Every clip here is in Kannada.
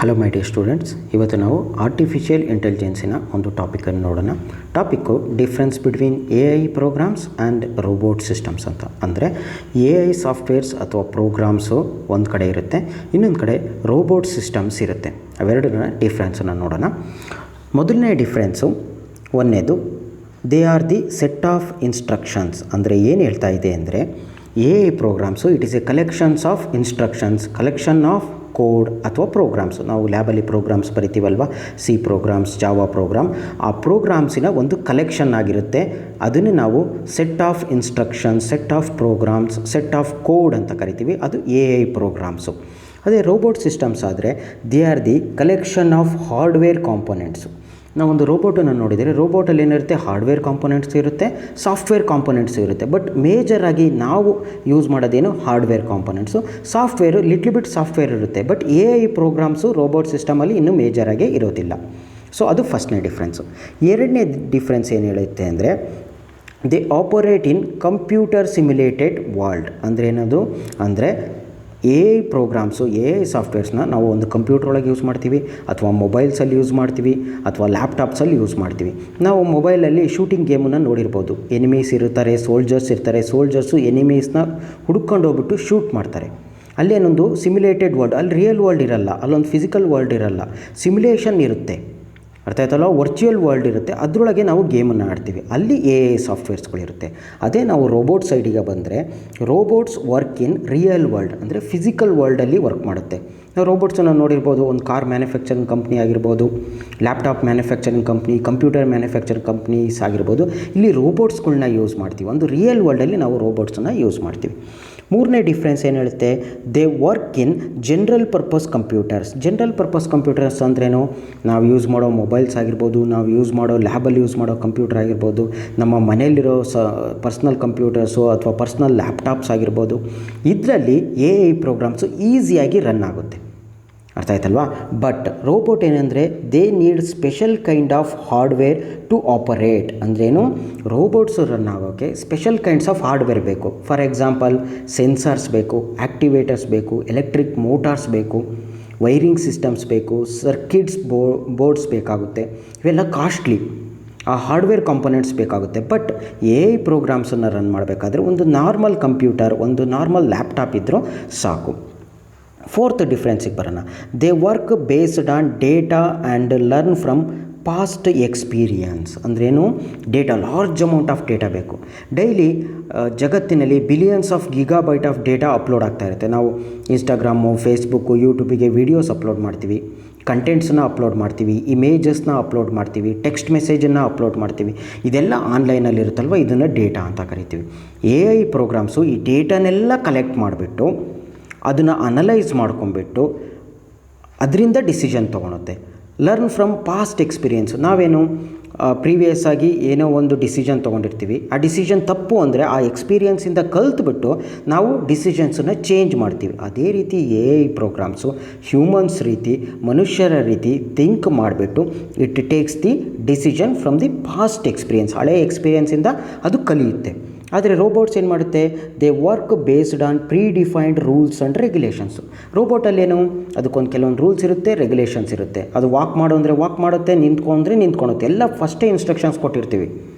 ಹಲೋ ಮೈ ಡಿಯರ್ ಸ್ಟೂಡೆಂಟ್ಸ್, ಇವತ್ತು ನಾವು ಆರ್ಟಿಫಿಷಿಯಲ್ ಇಂಟೆಲಿಜೆನ್ಸಿನ ಒಂದು ಟಾಪಿಕನ್ನು ನೋಡೋಣ. Topic difference between AI programs and robot systems ಅಂತ. ಅಂದರೆ AI ಸಾಫ್ಟ್ವೇರ್ಸ್ ಅಥವಾ ಪ್ರೋಗ್ರಾಮ್ಸು ಒಂದು ಕಡೆ ಇರುತ್ತೆ, ಇನ್ನೊಂದು ಕಡೆ ರೋಬೋಟ್ ಸಿಸ್ಟಮ್ಸ್ ಇರುತ್ತೆ. ಅವೆರಡರ ಡಿಫ್ರೆನ್ಸನ್ನು ನೋಡೋಣ. ಮೊದಲನೇ ಡಿಫ್ರೆನ್ಸು ಒಂದನೇದು, they are the set of instructions. ಅಂದರೆ ಏನು ಹೇಳ್ತಾ ಇದೆ ಅಂದರೆ AI programs it is a collections of instructions, collection of code ಅಥವಾ ಪ್ರೋಗ್ರಾಮ್ಸ್. ನಾವು ಲ್ಯಾಬಲ್ಲಿ ಪ್ರೋಗ್ರಾಮ್ಸ್ ಬರಿತೀವಲ್ವ, ಸಿ ಪ್ರೋಗ್ರಾಮ್ಸ್, ಜಾವಾ ಪ್ರೋಗ್ರಾಮ್, ಆ ಪ್ರೋಗ್ರಾಮ್ಸಿನ ಒಂದು ಕಲೆಕ್ಷನ್ ಆಗಿರುತ್ತೆ. ಅದನ್ನು ನಾವು set of instructions, set of programs, set of code ಅಂತ ಕರಿತೀವಿ. ಅದು AI ಪ್ರೋಗ್ರಾಮ್ಸು. ಅದೇ ರೋಬೋಟ್ ಸಿಸ್ಟಮ್ಸ್ ಆದರೆ they are the collection of hardware components. ನಾವೊಂದು ರೋಬೋಟನ್ನು ನೋಡಿದರೆ ರೋಬೋಟಲ್ಲಿ ಏನಿರುತ್ತೆ, ಹಾರ್ಡ್ವೇರ್ ಕಾಂಪೊನೆಂಟ್ಸ್ ಇರುತ್ತೆ, ಸಾಫ್ಟ್ವೇರ್ ಕಾಂಪೊನೆಂಟ್ಸ್ ಇರುತ್ತೆ. ಬಟ್ ಮೇಜರಾಗಿ ನಾವು ಯೂಸ್ ಮಾಡೋದೇನು hardware components. Software little bit software ಇರುತ್ತೆ. ಬಟ್ AI ಪ್ರೋಗ್ರಾಮ್ಸು ರೋಬೋಟ್ ಸಿಸ್ಟಮಲ್ಲಿ ಇನ್ನೂ ಮೇಜರಾಗಿ ಇರೋದಿಲ್ಲ. ಸೊ ಅದು ಫಸ್ಟ್ನೇ ಡಿಫ್ರೆನ್ಸು. ಎರಡನೇ ಡಿಫ್ರೆನ್ಸ್ ಏನು ಹೇಳುತ್ತೆ ಅಂದರೆ they operate in computer simulated world. ಅಂದರೆ ಏನದು ಅಂದರೆ AI ಪ್ರೋಗ್ರಾಮ್ಸು, AI ಸಾಫ್ಟ್ವೇರ್ಸ್ನ ನಾವು ಒಂದು ಕಂಪ್ಯೂಟರ್ ಒಳಗೆ ಯೂಸ್ ಮಾಡ್ತೀವಿ, ಅಥವಾ ಮೊಬೈಲ್ಸಲ್ಲಿ ಯೂಸ್ ಮಾಡ್ತೀವಿ, ಅಥವಾ ಲ್ಯಾಪ್ಟಾಪ್ಸಲ್ಲಿ ಯೂಸ್ ಮಾಡ್ತೀವಿ. ನಾವು ಮೊಬೈಲಲ್ಲಿ ಶೂಟಿಂಗ್ ಗೇಮನ್ನು ನೋಡಿರ್ಬೋದು. ಎನಿಮೀಸ್ ಇರ್ತಾರೆ, ಸೋಲ್ಜರ್ಸ್ ಇರ್ತಾರೆ. ಸೋಲ್ಜರ್ಸು ಎನಿಮೀಸ್ನ ಹುಡ್ಕೊಂಡು ಹೋಗ್ಬಿಟ್ಟು ಶೂಟ್ ಮಾಡ್ತಾರೆ. ಅಲ್ಲೇನೊಂದು ಸಿಮ್ಯುಲೇಟೆಡ್ ವರ್ಲ್ಡ್, ಅಲ್ಲಿ ರಿಯಲ್ ವರ್ಲ್ಡ್ ಇರಲ್ಲ, ಅಲ್ಲೊಂದು ಫಿಸಿಕಲ್ ವರ್ಲ್ಡ್ ಇರಲ್ಲ, ಸಿಮ್ಯುಲೇಷನ್ ಇರುತ್ತೆ. ಅರ್ಥ ಆಯ್ತಲ್ಲ, ವರ್ಚುವಲ್ ವರ್ಲ್ಡ್ ಇರುತ್ತೆ, ಅದರೊಳಗೆ ನಾವು ಗೇಮನ್ನು ಆಡ್ತೀವಿ. ಅಲ್ಲಿ AI ಸಾಫ್ಟ್ವೇರ್ಸ್ಗಳಿರುತ್ತೆ. ಅದೇ ನಾವು ರೋಬೋಟ್ ಸೈಡಿಗೆ ಬಂದರೆ robots work in real world, ಅಂದರೆ ಫಿಸಿಕಲ್ ವರ್ಲ್ಡಲ್ಲಿ ವರ್ಕ್ ಮಾಡುತ್ತೆ. ನಾವು ರೋಬೋಟ್ಸನ್ನು ನೋಡಿರ್ಬೋದು, ಒಂದು ಕಾರ್ ಮ್ಯಾನುಫ್ಯಾಕ್ಚರಿಂಗ್ ಕಂಪ್ನಿ ಆಗಿರ್ಬೋದು, laptop manufacturing company, computer manufacturing companies ಆಗಿರ್ಬೋದು. ಇಲ್ಲಿ ರೋಬೋಟ್ಸ್ಗಳನ್ನ ಯೂಸ್ ಮಾಡ್ತೀವಿ. ಒಂದು ರಿಯಲ್ ವರ್ಲ್ಡಲ್ಲಿ ನಾವು ರೋಬೋಟ್ಸನ್ನು ಯೂಸ್ ಮಾಡ್ತೀವಿ. ಮೂರನೇ ಡಿಫ್ರೆನ್ಸ್ ಏನು ಹೇಳುತ್ತೆ, they work in general purpose computers. General purpose computers ಅಂದ್ರೇನು, ನಾವು ಯೂಸ್ ಮಾಡೋ ಮೊಬೈಲ್ಸ್ ಆಗಿರ್ಬೋದು, ನಾವು ಯೂಸ್ ಮಾಡೋ ಲ್ಯಾಬಲ್ಲಿ ಯೂಸ್ ಮಾಡೋ ಕಂಪ್ಯೂಟರ್ ಆಗಿರ್ಬೋದು, ನಮ್ಮ ಮನೆಯಲ್ಲಿರೋ ಪರ್ಸ್ನಲ್ ಕಂಪ್ಯೂಟರ್ಸು ಅಥವಾ ಪರ್ಸ್ನಲ್ ಲ್ಯಾಪ್ಟಾಪ್ಸ್ ಆಗಿರ್ಬೋದು. ಇದರಲ್ಲಿ AI ಪ್ರೋಗ್ರಾಮ್ಸು ಈಸಿಯಾಗಿ ರನ್ ಆಗುತ್ತೆ. ಅರ್ಥ ಆಯ್ತಲ್ವಾ. ಬಟ್ ರೋಬೋಟ್ ಏನಂದರೆ they need special kind of hardware to operate. ಅಂದ್ರೇನು, ರೋಬೋಟ್ಸು ರನ್ ಆಗೋಕ್ಕೆ ಸ್ಪೆಷಲ್ ಕೈಂಡ್ಸ್ ಆಫ್ ಹಾರ್ಡ್ವೇರ್ ಬೇಕು. ಫಾರ್ ಎಕ್ಸಾಂಪಲ್ ಸೆನ್ಸಾರ್ಸ್ ಬೇಕು, ಆ್ಯಕ್ಟಿವೇಟರ್ಸ್ ಬೇಕು, ಎಲೆಕ್ಟ್ರಿಕ್ ಮೋಟಾರ್ಸ್ ಬೇಕು, ವೈರಿಂಗ್ ಸಿಸ್ಟಮ್ಸ್ ಬೇಕು, ಸರ್ಕಿಟ್ಸ್ ಬೋರ್ಡ್ಸ್ ಬೇಕಾಗುತ್ತೆ. ಇವೆಲ್ಲ ಕಾಸ್ಟ್ಲಿ, ಆ ಹಾರ್ಡ್ವೇರ್ ಕಾಂಪೊನೆಂಟ್ಸ್ ಬೇಕಾಗುತ್ತೆ. ಬಟ್ AI ಪ್ರೋಗ್ರಾಮ್ಸನ್ನು ರನ್ ಮಾಡಬೇಕಾದ್ರೆ ಒಂದು ನಾರ್ಮಲ್ ಕಂಪ್ಯೂಟರ್, ಒಂದು ನಾರ್ಮಲ್ ಲ್ಯಾಪ್ಟಾಪ್ ಇದ್ದರೂ ಸಾಕು. ಫೋರ್ತ್ ಡಿಫ್ರೆನ್ಸಿಗೆ ಬರೋಣ. They work based on data and learn from past experience. ಅಂದ್ರೇನು, data, large amount of data ಬೇಕು. ಡೈಲಿ ಜಗತ್ತಿನಲ್ಲಿ billions of gigabyte of data upload ಆಗ್ತಾ ಇರುತ್ತೆ. ನಾವು ಇನ್ಸ್ಟಾಗ್ರಾಮು, ಫೇಸ್ಬುಕ್ಕು, ಯೂಟ್ಯೂಬಿಗೆ ವೀಡಿಯೋಸ್ ಅಪ್ಲೋಡ್ ಮಾಡ್ತೀವಿ, ಕಂಟೆಂಟ್ಸನ್ನ ಅಪ್ಲೋಡ್ ಮಾಡ್ತೀವಿ, ಇಮೇಜಸ್ನ ಅಪ್ಲೋಡ್ ಮಾಡ್ತೀವಿ, ಟೆಕ್ಸ್ಟ್ ಮೆಸೇಜನ್ನು ಅಪ್ಲೋಡ್ ಮಾಡ್ತೀವಿ. ಇದೆಲ್ಲ ಆನ್ಲೈನಲ್ಲಿ ಇರುತ್ತಲ್ವ, ಇದನ್ನು ಡೇಟಾ ಅಂತ ಕರಿತೀವಿ. AI ಪ್ರೋಗ್ರಾಮ್ಸು ಈ ಡೇಟಾನೆಲ್ಲ ಕಲೆಕ್ಟ್ ಮಾಡಿಬಿಟ್ಟು ಅದನ್ನು ಅನಲೈಸ್ ಮಾಡ್ಕೊಂಬಿಟ್ಟು ಅದರಿಂದ ಡಿಸಿಷನ್ ತೊಗೊಳುತ್ತೆ. Learn from past experience. ನಾವೇನು ಪ್ರೀವಿಯಸ್ ಆಗಿ ಏನೋ ಒಂದು ಡಿಸಿಷನ್ ತೊಗೊಂಡಿರ್ತೀವಿ, ಆ ಡಿಸಿಷನ್ ತಪ್ಪು ಅಂದರೆ ಆ ಎಕ್ಸ್ಪೀರಿಯೆನ್ಸಿಂದ ಕಲ್ತ್ಬಿಟ್ಟು ನಾವು ಡಿಸಿಷನ್ಸನ್ನು ಚೇಂಜ್ ಮಾಡ್ತೀವಿ. ಅದೇ ರೀತಿ AI ಪ್ರೋಗ್ರಾಮ್ಸು ಹ್ಯೂಮನ್ಸ್ ರೀತಿ, ಮನುಷ್ಯರ ರೀತಿ ಥಿಂಕ್ ಮಾಡಿಬಿಟ್ಟು it takes the decision from the past experience. ಹಳೆಯ ಎಕ್ಸ್ಪೀರಿಯೆನ್ಸಿಂದ ಅದು ಕಲಿಯುತ್ತೆ. ಆದರೆ ರೋಬೋಟ್ಸ್ ಏನು ಮಾಡುತ್ತೆ, they work based on predefined rules and regulations. ರೋಬೋಟಲ್ಲೇನು, ಅದಕ್ಕೊಂದು ಕೆಲವೊಂದು ರೂಲ್ಸ್ ಇರುತ್ತೆ, ರೆಗ್ಯುಲೇಷನ್ಸ್ ಇರುತ್ತೆ. ಅದು ವಾಕ್ ಮಾಡು ಅಂದರೆ ವಾಕ್ ಮಾಡುತ್ತೆ, ನಿಂತ್ಕೊಂಡ್ರೆ ನಿಂತ್ಕೊಳುತ್ತೆ. ಎಲ್ಲ ಫಸ್ಟೇ ಇನ್ಸ್ಟ್ರಕ್ಷನ್ಸ್ ಕೊಟ್ಟಿರ್ತೀವಿ.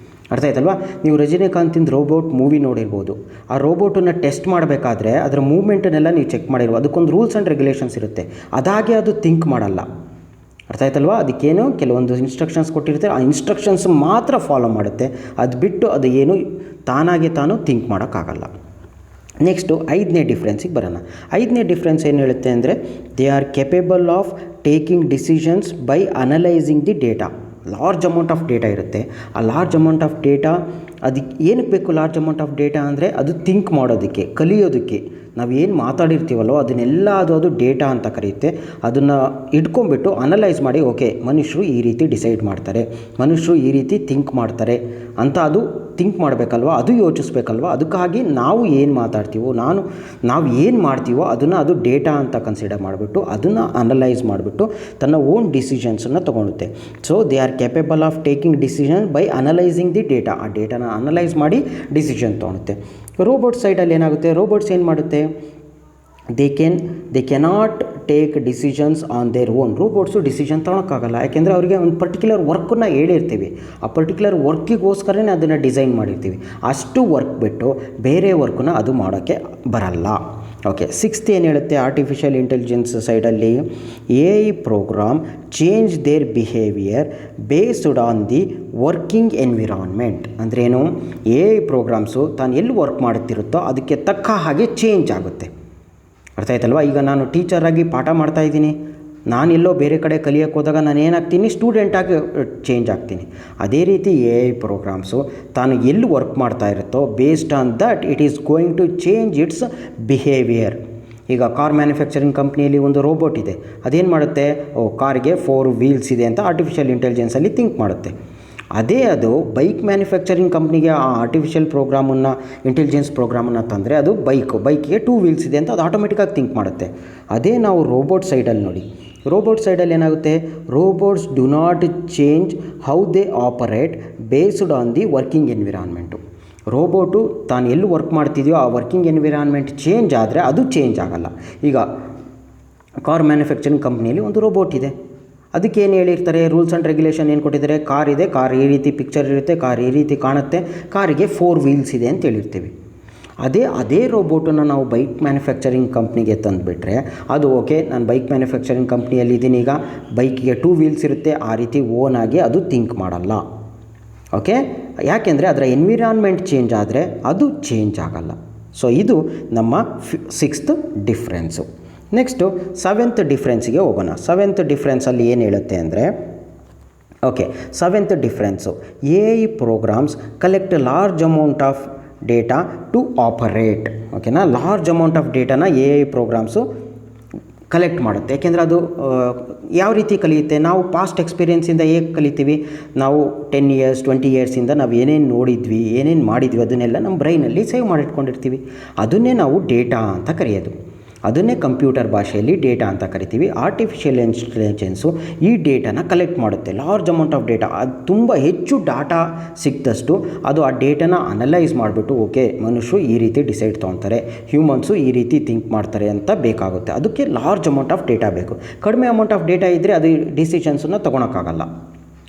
ಅರ್ಥ ಆಯ್ತಲ್ವಾ. ನೀವು ರಜನಿಕಾಂತಿಂದ ರೋಬೋಟ್ ಮೂವಿ ನೋಡಿರ್ಬೋದು. ಆ ರೋಬೋಟನ್ನು ಟೆಸ್ಟ್ ಮಾಡಬೇಕಾದ್ರೆ ಅದರ ಮೂವ್ಮೆಂಟನ್ನೆಲ್ಲ ನೀವು ಚೆಕ್ ಮಾಡಿರ್ಬೋದು. ಅದಕ್ಕೊಂದು ರೂಲ್ಸ್ ಆ್ಯಂಡ್ ರೆಗ್ಯುಲೇಷನ್ಸ್ ಇರುತ್ತೆ. ಅದಾಗೆ ಅದು ಥಿಂಕ್ ಮಾಡಲ್ಲ. ಅರ್ಥ ಆಯ್ತಲ್ವಾ. ಅದಕ್ಕೇನು ಕೆಲವೊಂದು ಇನ್ಸ್ಟ್ರಕ್ಷನ್ಸ್ ಕೊಟ್ಟಿರ್ತಾರೆ, ಆ ಇನ್ಸ್ಟ್ರಕ್ಷನ್ಸ್ ಮಾತ್ರ ಫಾಲೋ ಮಾಡುತ್ತೆ. ಅದು ಬಿಟ್ಟು ಅದು ಏನು ತಾನಾಗೆ ತಾನು ಥಿಂಕ್ ಮಾಡೋಕ್ಕಾಗಲ್ಲ. ನೆಕ್ಸ್ಟು ಐದನೇ ಡಿಫ್ರೆನ್ಸಿಗೆ ಬರೋಣ. ಐದನೇ ಡಿಫ್ರೆನ್ಸ್ ಏನು ಹೇಳುತ್ತೆ ಅಂದರೆ they are capable of taking decisions by analysing the data. Large amount of data ಇರುತ್ತೆ. ಆ ಲಾರ್ಜ್ ಅಮೌಂಟ್ ಆಫ್ ಡೇಟಾ ಅದಕ್ಕೆ ಏನಕ್ಕೆ ಬೇಕು, ಲಾರ್ಜ್ ಅಮೌಂಟ್ ಆಫ್ ಡೇಟಾ ಅಂದರೆ ಅದು ಥಿಂಕ್ ಮಾಡೋದಕ್ಕೆ, ಕಲಿಯೋದಕ್ಕೆ. ನಾವು ಏನು ಮಾತಾಡಿರ್ತೀವಲ್ಲೋ ಅದನ್ನೆಲ್ಲ ಅದು ಡೇಟಾ ಅಂತ ಕರೆಯುತ್ತೆ. ಅದನ್ನು ಇಟ್ಕೊಂಡ್ಬಿಟ್ಟು ಅನಲೈಸ್ ಮಾಡಿ, ಓಕೆ ಮನುಷ್ಯರು ಈ ರೀತಿ ಡಿಸೈಡ್ ಮಾಡ್ತಾರೆ, ಮನುಷ್ಯರು ಈ ರೀತಿ ಥಿಂಕ್ ಮಾಡ್ತಾರೆ ಅಂತ ಅದು ಥಿಂಕ್ ಮಾಡಬೇಕಲ್ವ, ಅದು ಯೋಚಿಸ್ಬೇಕಲ್ವ. ಅದಕ್ಕಾಗಿ ನಾವು ಏನು ಮಾತಾಡ್ತೀವೋ, ನಾವು ಏನು ಮಾಡ್ತೀವೋ ಅದನ್ನು ಅದು ಡೇಟಾ ಅಂತ ಕನ್ಸಿಡರ್ ಮಾಡಿಬಿಟ್ಟು ಅದನ್ನು ಅನಲೈಸ್ ಮಾಡಿಬಿಟ್ಟು ತನ್ನ ಓನ್ ಡಿಸಿಷನ್ಸನ್ನು ತೊಗೊಳುತ್ತೆ. So they are capable of taking decision by analysing the data. ಆ ಡೇಟಾನ ಅನಲೈಸ್ ಮಾಡಿ ಡಿಸಿಷನ್ ತೊಗೊಳುತ್ತೆ. ರೋಬೋಟ್ ಸೈಡಲ್ಲಿ ಏನಾಗುತ್ತೆ, ರೋಬೋಟ್ಸ್ ಏನು ಮಾಡುತ್ತೆ, they cannot take decisions on their own. Robots decision ತೊಗೊಳಕ್ಕಾಗಲ್ಲ, ಯಾಕೆಂದರೆ ಅವರಿಗೆ ಒಂದು ಪರ್ಟಿಕ್ಯುಲರ್ ವರ್ಕನ್ನು ಹೇಳಿರ್ತೀವಿ, ಆ ಪರ್ಟಿಕ್ಯುಲರ್ ವರ್ಕಿಗೋಸ್ಕರನೇ ಅದನ್ನು ಡಿಸೈನ್ ಮಾಡಿರ್ತೀವಿ. ಅಷ್ಟು ವರ್ಕ್ ಬಿಟ್ಟು ಬೇರೆ ವರ್ಕನ್ನ ಅದು ಮಾಡೋಕ್ಕೆ ಬರಲ್ಲ. ಓಕೆ, ಸಿಕ್ಸ್ತ್ ಏನು ಹೇಳುತ್ತೆ ಆರ್ಟಿಫಿಷಿಯಲ್ ಇಂಟೆಲಿಜೆನ್ಸ್ ಸೈಡಲ್ಲಿ, A I program change their behaviour based on the working environment. ಅಂದ್ರೇನು, ಎ ಐ ಪ್ರೋಗ್ರಾಮ್ಸು ತಾನು ಎಲ್ಲಿ ವರ್ಕ್ ಮಾಡುತ್ತಿರುತ್ತೋ ಅದಕ್ಕೆ ತಕ್ಕ ಹಾಗೆ ಚೇಂಜ್ ಆಗುತ್ತೆ. ಅರ್ಥ ಆಯ್ತಲ್ವ? ಈಗ ನಾನು ಟೀಚರಾಗಿ ಪಾಠ ಮಾಡ್ತಾಯಿದ್ದೀನಿ, ನಾನೆಲ್ಲೋ ಬೇರೆ ಕಡೆ ಕಲಿಯೋಕ್ಕೆ ಹೋದಾಗ ನಾನು ಏನಾಗ್ತೀನಿ, ಸ್ಟೂಡೆಂಟಾಗಿ ಚೇಂಜ್ ಆಗ್ತೀನಿ. ಅದೇ ರೀತಿ ಎ ಐ ಪ್ರೋಗ್ರಾಮ್ಸು ತಾನು ಎಲ್ಲಿ ವರ್ಕ್ ಮಾಡ್ತಾ ಇರುತ್ತೋ based on that it is going to change its behaviour. ಈಗ ಕಾರ್ ಮ್ಯಾನುಫ್ಯಾಕ್ಚರಿಂಗ್ ಕಂಪ್ನಿಯಲ್ಲಿ ಒಂದು ರೋಬೋಟ್ ಇದೆ, ಅದೇನು ಮಾಡುತ್ತೆ, ಕಾರ್ಗೆ 4 ವೀಲ್ಸ್ ಇದೆ ಅಂತ ಆರ್ಟಿಫಿಷಿಯಲ್ ಇಂಟೆಲಿಜೆನ್ಸಲ್ಲಿ ಥಿಂಕ್ ಮಾಡುತ್ತೆ. ಅದೇ ಅದು ಬೈಕ್ ಮ್ಯಾನುಫ್ಯಾಕ್ಚರಿಂಗ್ ಕಂಪ್ನಿಗೆ ಆ ಆರ್ಟಿಫಿಷಿಯಲ್ ಇಂಟೆಲಿಜೆನ್ಸ್ ಪ್ರೋಗ್ರಾಮನ್ನು ತಂದರೆ ಅದು ಬೈಕಿಗೆ 2 ವೀಲ್ಸ್ ಇದೆ ಅಂತ ಅದು ಆಟೋಮೆಟಿಕ್ಕಾಗಿ ಥಿಂಕ್ ಮಾಡುತ್ತೆ. ಅದೇ ನಾವು ರೋಬೋಟ್ ಸೈಡಲ್ಲಿ ನೋಡಿ, ರೋಬೋಟ್ ಸೈಡಲ್ಲಿ ಏನಾಗುತ್ತೆ, robots do not change how they operate based on the working environment. Robot ತಾನು ಎಲ್ಲಿ ವರ್ಕ್ ಮಾಡ್ತಿದೆಯೋ ಆ ವರ್ಕಿಂಗ್ ಎನ್ವಿರಾನ್ಮೆಂಟ್ ಚೇಂಜ್ ಆದರೆ ಅದು ಚೇಂಜ್ ಆಗಲ್ಲ. ಈಗ ಕಾರ್ ಮ್ಯಾನುಫ್ಯಾಕ್ಚರಿಂಗ್ ಕಂಪ್ನಿಯಲ್ಲಿ ಒಂದು ರೋಬೋಟ್ ಇದೆ, ಅದಕ್ಕೆ ಏನು ಹೇಳಿರ್ತಾರೆ, ರೂಲ್ಸ್ ಆ್ಯಂಡ್ ರೆಗ್ಯುಲೇಷನ್ ಏನು ಕೊಟ್ಟಿದ್ದಾರೆ, ಕಾರ್ ಇದೆ, ಕಾರ್ ಈ ರೀತಿ ಪಿಕ್ಚರ್ ಇರುತ್ತೆ, ಕಾರ್ ಈ ರೀತಿ ಕಾಣುತ್ತೆ, ಕಾರಿಗೆ 4 ವೀಲ್ಸ್ ಇದೆ ಅಂತ ಹೇಳಿರ್ತೀವಿ. ಅದೇ ರೋಬೋಟನ್ನು ನಾವು ಬೈಕ್ ಮ್ಯಾನುಫ್ಯಾಕ್ಚರಿಂಗ್ ಕಂಪ್ನಿಗೆ ತಂದುಬಿಟ್ರೆ ಅದು ಓಕೆ, ನಾನು ಬೈಕ್ ಮ್ಯಾನುಫ್ಯಾಕ್ಚರಿಂಗ್ ಕಂಪ್ನಿಯಲ್ಲಿ ಇದ್ದೀನಿ, ಈಗ ಬೈಕಿಗೆ 2 ವೀಲ್ಸ್ ಇರುತ್ತೆ, ಆ ರೀತಿ ಓನಾಗಿ ಅದು ಥಿಂಕ್ ಮಾಡಲ್ಲ. ಓಕೆ, ಯಾಕೆಂದರೆ ಅದರ ಎನ್ವಿರಾನ್ಮೆಂಟ್ ಚೇಂಜ್ ಆದರೆ ಅದು ಚೇಂಜ್ ಆಗಲ್ಲ. ಸೊ ಇದು ನಮ್ಮ 6th ಡಿಫ್ರೆನ್ಸು. ನೆಕ್ಸ್ಟು 7th ಡಿಫ್ರೆನ್ಸಿಗೆ ಹೋಗೋಣ. 7th ಡಿಫ್ರೆನ್ಸಲ್ಲಿ ಏನು ಹೇಳುತ್ತೆ ಅಂದರೆ, okay, 7th difference, A I programs collect large amount of data to operate. ಓಕೆನಾ, ಲಾರ್ಜ್ ಅಮೌಂಟ್ ಆಫ್ ಡೇಟಾನ ಎ ಐ ಪ್ರೋಗ್ರಾಮ್ಸು ಕಲೆಕ್ಟ್ ಮಾಡುತ್ತೆ. ಯಾಕೆಂದರೆ ಅದು ಯಾವ ರೀತಿ ಕಲಿಯುತ್ತೆ, ನಾವು ಪಾಸ್ಟ್ ಎಕ್ಸ್ಪೀರಿಯೆನ್ಸಿಂದ ಹೇಗೆ ಕಲಿತೀವಿ, ನಾವು 10 ಇಯರ್ಸ್ 20 ಇಯರ್ಸಿಂದ ನಾವು ಏನೇನು ನೋಡಿದ್ವಿ, ಏನೇನು ಮಾಡಿದ್ವಿ ಅದನ್ನೆಲ್ಲ ನಮ್ಮ ಬ್ರೈನಲ್ಲಿ ಸೇವ್ ಮಾಡಿಟ್ಕೊಂಡಿರ್ತೀವಿ. ಅದನ್ನೇ ನಾವು ಡೇಟಾ ಅಂತ ಕರೆಯೋದು, ಅದನ್ನೇ ಕಂಪ್ಯೂಟರ್ ಭಾಷೆಯಲ್ಲಿ ಡೇಟಾ ಅಂತ ಕರಿತೀವಿ. ಆರ್ಟಿಫಿಷಿಯಲ್ ಇಂಟೆಲಿಜೆನ್ಸು ಈ ಡೇಟಾನ ಕಲೆಕ್ಟ್ ಮಾಡುತ್ತೆ, ಲಾರ್ಜ್ ಅಮೌಂಟ್ ಆಫ್ ಡೇಟಾ. ಅದು ತುಂಬ ಹೆಚ್ಚು ಡಾಟಾ ಸಿಕ್ತಷ್ಟು ಅದು ಆ ಡೇಟಾನ ಅನಲೈಸ್ ಮಾಡಿಬಿಟ್ಟು, ಓಕೆ ಮನುಷ್ಯರು ಈ ರೀತಿ ಡಿಸೈಡ್ ತೊಗೊತಾರೆ, ಹ್ಯೂಮನ್ಸು ಈ ರೀತಿ ಥಿಂಕ್ ಮಾಡ್ತಾರೆ ಅಂತ ಬೇಕಾಗುತ್ತೆ. ಅದಕ್ಕೆ ಲಾರ್ಜ್ ಅಮೌಂಟ್ ಆಫ್ ಡೇಟಾ ಬೇಕು. ಕಡಿಮೆ ಅಮೌಂಟ್ ಆಫ್ ಡೇಟಾ ಇದ್ದರೆ ಅದು ಡಿಸಿಷನ್ಸನ್ನು ತೊಗೊಳಕ್ಕಾಗಲ್ಲ,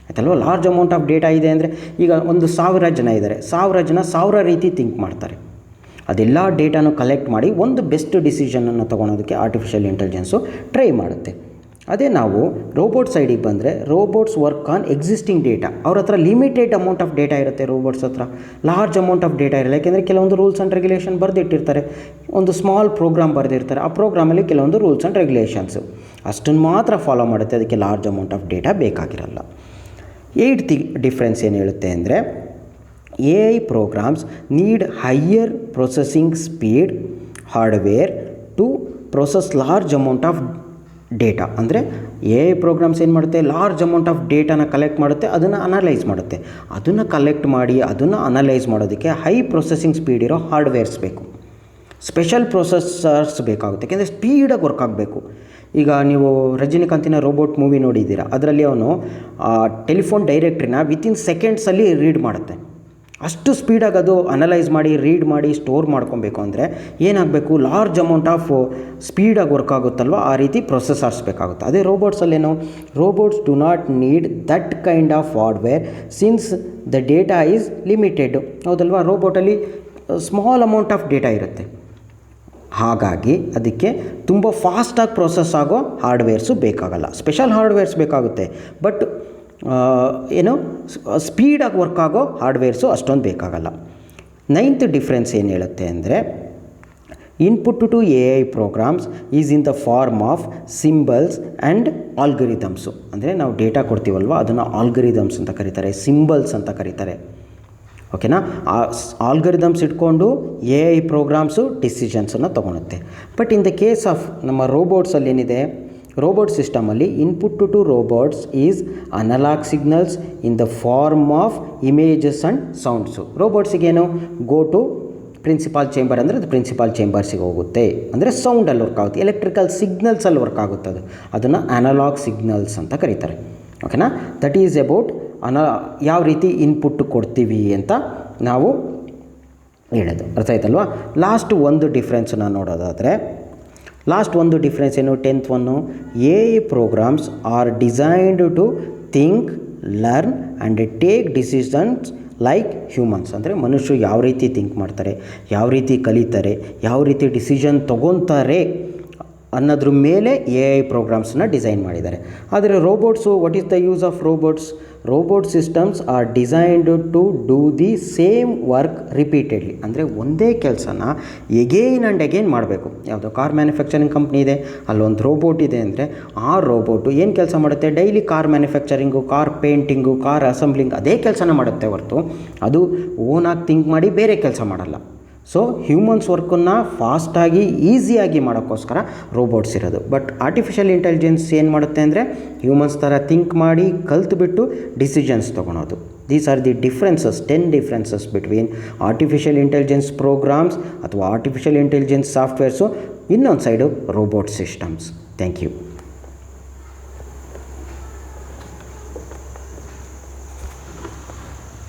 ಆಯ್ತಲ್ವ? ಲಾರ್ಜ್ ಅಮೌಂಟ್ ಆಫ್ ಡೇಟಾ ಇದೆ ಅಂದರೆ, ಈಗ ಒಂದು 1000 ಜನ ಇದ್ದಾರೆ, 1000 ಜನ 1000 ರೀತಿ ಥಿಂಕ್ ಮಾಡ್ತಾರೆ. ಅದೆಲ್ಲ ಡೇಟಾನು ಕಲೆಕ್ಟ್ ಮಾಡಿ ಒಂದು ಬೆಸ್ಟ್ ಡಿಸಿಷನನ್ನು ತೊಗೊಳೋದಕ್ಕೆ ಆರ್ಟಿಫಿಷಿಯಲ್ ಇಂಟೆಲಿಜೆನ್ಸು ಟ್ರೈ ಮಾಡುತ್ತೆ. ಅದೇ ನಾವು ರೋಬೋಟ್ ಸೈಡಿಗೆ ಬಂದರೆ, robots work on existing data. ಅವ್ರ ಹತ್ರ ಲಿಮಿಟೆಡ್ ಅಮೌಂಟ್ ಆಫ್ ಡೇಟಾ ಇರುತ್ತೆ, ರೋಬೋಟ್ಸ್ ಹತ್ರ ಲಾರ್ಜ್ ಅಮೌಂಟ್ ಆಫ್ ಡೇಟಾ ಇರಲ್ಲ. ಯಾಕೆಂದರೆ ಕೆಲವೊಂದು ರೂಲ್ಸ್ ಆ್ಯಂಡ್ ರೆಗ್ಯುಲೇಷನ್ ಬರೆದಿಟ್ಟಿರ್ತಾರೆ, ಒಂದು ಸ್ಮಾಲ್ ಪ್ರೋಗ್ರಾಮ್ ಬರೆದಿರ್ತಾರೆ, ಆ ಪ್ರೋಗ್ರಾಮಲ್ಲಿ ಕೆಲವೊಂದು ರೂಲ್ಸ್ ಆ್ಯಂಡ್ ರೆಗ್ಯುಲೇಷನ್ಸು ಅಷ್ಟನ್ನು ಮಾತ್ರ ಫಾಲೋ ಮಾಡುತ್ತೆ, ಅದಕ್ಕೆ ಲಾರ್ಜ್ ಅಮೌಂಟ್ ಆಫ್ ಡೇಟಾ ಬೇಕಾಗಿರಲ್ಲ. 8th ಡಿಫ್ರೆನ್ಸ್ ಏನು ಹೇಳುತ್ತೆ ಅಂದರೆ, A I programs need higher processing speed hardware to process large amount of data. ಅಂದರೆ ಎ ಐ ಪ್ರೋಗ್ರಾಮ್ಸ್ ಏನು ಮಾಡುತ್ತೆ, ಲಾರ್ಜ್ ಅಮೌಂಟ್ ಆಫ್ ಡೇಟಾನ ಕಲೆಕ್ಟ್ ಮಾಡುತ್ತೆ, ಅದನ್ನು ಅನಲೈಸ್ ಮಾಡುತ್ತೆ. ಅದನ್ನು ಕಲೆಕ್ಟ್ ಮಾಡಿ ಅದನ್ನು ಅನಲೈಸ್ ಮಾಡೋದಕ್ಕೆ ಹೈ ಪ್ರೊಸೆಸಿಂಗ್ ಸ್ಪೀಡ್ ಇರೋ ಹಾರ್ಡ್ವೇರ್ಸ್ ಬೇಕು, ಸ್ಪೆಷಲ್ ಪ್ರೊಸೆಸರ್ಸ್ ಬೇಕಾಗುತ್ತೆ. ಯಾಕೆಂದರೆ ಸ್ಪೀಡಾಗಿ ವರ್ಕ್ ಆಗಬೇಕು. ಈಗ ನೀವು ರಜನಿಕಾಂತಿನ ರೋಬೋಟ್ ಮೂವಿ ನೋಡಿದ್ದೀರಾ, ಅದರಲ್ಲಿ ಅವನು ಟೆಲಿಫೋನ್ ಡೈರೆಕ್ಟ್ರಿನ ವಿತಿನ್ ಸೆಕೆಂಡ್ಸಲ್ಲಿ ರೀಡ್ ಮಾಡುತ್ತೆ. ಅಷ್ಟು ಸ್ಪೀಡಾಗಿ ಅದು ಅನಲೈಸ್ ಮಾಡಿ ರೀಡ್ ಮಾಡಿ ಸ್ಟೋರ್ ಮಾಡ್ಕೊಬೇಕು ಅಂದರೆ ಏನಾಗಬೇಕು, ಲಾರ್ಜ್ ಅಮೌಂಟ್ ಆಫ್ ಸ್ಪೀಡಾಗಿ ವರ್ಕ್ ಆಗುತ್ತಲ್ವ, ಆ ರೀತಿ ಪ್ರೊಸೆಸರ್ಸ್ ಬೇಕಾಗುತ್ತೆ. ಅದೇ ರೋಬೋಟ್ಸಲ್ಲೇನು, robots do not need that kind of hardware since the data is limited. ಹೌದಲ್ವಾ, ರೋಬೋಟಲ್ಲಿ ಸ್ಮಾಲ್ ಅಮೌಂಟ್ ಆಫ್ ಡೇಟಾ ಇರುತ್ತೆ, ಹಾಗಾಗಿ ಅದಕ್ಕೆ ತುಂಬ ಫಾಸ್ಟಾಗಿ ಪ್ರೊಸೆಸ್ ಆಗೋ ಹಾರ್ಡ್ವೇರ್ಸು ಬೇಕಾಗಲ್ಲ, ಸ್ಪೆಷಲ್ ಹಾರ್ಡ್ವೇರ್ಸ್ ಬೇಕಾಗುತ್ತೆ. ಬಟ್ ಸ್ಪೀಡಾಗಿ ವರ್ಕ್ ಆಗೋ ಹಾರ್ಡ್ವೇರ್ಸು ಅಷ್ಟೊಂದು ಬೇಕಾಗಲ್ಲ. 9th ಡಿಫ್ರೆನ್ಸ್ ಏನು ಹೇಳುತ್ತೆ ಅಂದರೆ, input to A I programs is in the form of symbols and ಆಲ್ಗರಿದಮ್ಸು. ಅಂದರೆ ನಾವು ಡೇಟಾ ಕೊಡ್ತೀವಲ್ವ, ಅದನ್ನು ಆಲ್ಗರಿದಮ್ಸ್ ಅಂತ ಕರೀತಾರೆ, ಸಿಂಬಲ್ಸ್ ಅಂತ ಕರೀತಾರೆ. ಓಕೆನಾ, ಆ ಆಲ್ಗರಿದಮ್ಸ್ ಇಟ್ಕೊಂಡು ಎ ಐ ಪ್ರೋಗ್ರಾಮ್ಸು ಡಿಸಿಷನ್ಸನ್ನು ತೊಗೊಳುತ್ತೆ. But in the case of ನಮ್ಮ ರೋಬೋಟ್ಸಲ್ಲಿ ಏನಿದೆ, ರೋಬೋಟ್ ಸಿಸ್ಟಮಲ್ಲಿ input to robots is analogue signals in the form of images and sounds. ರೋಬೋಟ್ಸಿಗೇನು, ಗೋ ಟು ಪ್ರಿನ್ಸಿಪಾಲ್ ಚೇಂಬರ್ ಅಂದರೆ ಅದು ಪ್ರಿನ್ಸಿಪಾಲ್ ಚೇಂಬರ್ಸಿಗೆ ಹೋಗುತ್ತೆ, ಅಂದರೆ ಸೌಂಡಲ್ಲಿ ವರ್ಕ್ ಆಗುತ್ತೆ, ಎಲೆಕ್ಟ್ರಿಕಲ್ ಸಿಗ್ನಲ್ಸಲ್ಲಿ ವರ್ಕ್ ಆಗುತ್ತೆ, ಅದನ್ನು ಅನಲಾಗ್ ಸಿಗ್ನಲ್ಸ್ ಅಂತ ಕರೀತಾರೆ. ಓಕೆನಾ, ದಟ್ ಈಸ್ ಅಬೌಟ್ ಯಾವ ರೀತಿ ಇನ್ಪುಟ್ ಕೊಡ್ತೀವಿ ಅಂತ ನಾವು ಹೇಳೋದು. ಅರ್ಥ ಆಯ್ತಲ್ವಾ? ಲಾಸ್ಟ್ ಒಂದು ಡಿಫ್ರೆನ್ಸನ್ನ ನೋಡೋದಾದರೆ, ಲಾಸ್ಟ್ ಒಂದು ಡಿಫ್ರೆನ್ಸ್ ಏನು, 10th one, A I programs are designed to think, learn and take decisions like humans. ಅಂದರೆ ಮನುಷ್ಯರು ಯಾವ ರೀತಿ ಥಿಂಕ್ ಮಾಡ್ತಾರೆ, ಯಾವ ರೀತಿ ಕಲಿತಾರೆ, ಯಾವ ರೀತಿ ಡಿಸಿಷನ್ ತೊಗೊತಾರೆ ಅನ್ನೋದ್ರ ಮೇಲೆ ಎ ಐ ಪ್ರೋಗ್ರಾಮ್ಸನ್ನ ಡಿಸೈನ್ ಮಾಡಿದ್ದಾರೆ. ಆದರೆ robots, what is the use of robots? Robot systems are designed to do the same work repeatedly. ಅಂದರೆ ಒಂದೇ ಕೆಲಸನ ಎಗೇನ್ ಆ್ಯಂಡ್ ಅಗೇನ್ ಮಾಡಬೇಕು. ಯಾವುದೋ ಕಾರ್ ಮ್ಯಾನುಫ್ಯಾಕ್ಚರಿಂಗ್ ಕಂಪ್ನಿ ಇದೆ, ಅಲ್ಲೊಂದು ರೋಬೋಟ್ ಇದೆ ಅಂದರೆ ಆ ರೋಬೋಟು ಏನು ಕೆಲಸ ಮಾಡುತ್ತೆ? Daily car manufacturing, car painting, car assembling ಅದೇ ಕೆಲಸನ ಮಾಡುತ್ತೆ ಹೊರತು ಅದು ಓನಾಗಿ ಥಿಂಕ್ ಮಾಡಿ ಬೇರೆ ಕೆಲಸ ಮಾಡಲ್ಲ. ಸೊ ಹ್ಯೂಮನ್ಸ್ ವರ್ಕನ್ನು ಫಾಸ್ಟಾಗಿ ಈಸಿಯಾಗಿ ಮಾಡೋಕ್ಕೋಸ್ಕರ ರೋಬೋಟ್ಸ್ ಇರೋದು. ಬಟ್ ಆರ್ಟಿಫಿಷಿಯಲ್ ಇಂಟೆಲಿಜೆನ್ಸ್ ಏನು ಮಾಡುತ್ತೆ ಅಂದರೆ ಹ್ಯೂಮನ್ಸ್ ಥರ ಥಿಂಕ್ ಮಾಡಿ ಕಲ್ತ್ಬಿಟ್ಟು ಡಿಸಿಷನ್ಸ್ ತೊಗೊಳೋದು. These are the differences, 10 differences between artificial intelligence programs ಅಥವಾ ಆರ್ಟಿಫಿಷಿಯಲ್ ಇಂಟೆಲಿಜೆನ್ಸ್ ಸಾಫ್ಟ್ವೇರ್ಸು, ಇನ್ನೊಂದು side robot systems. Thank you.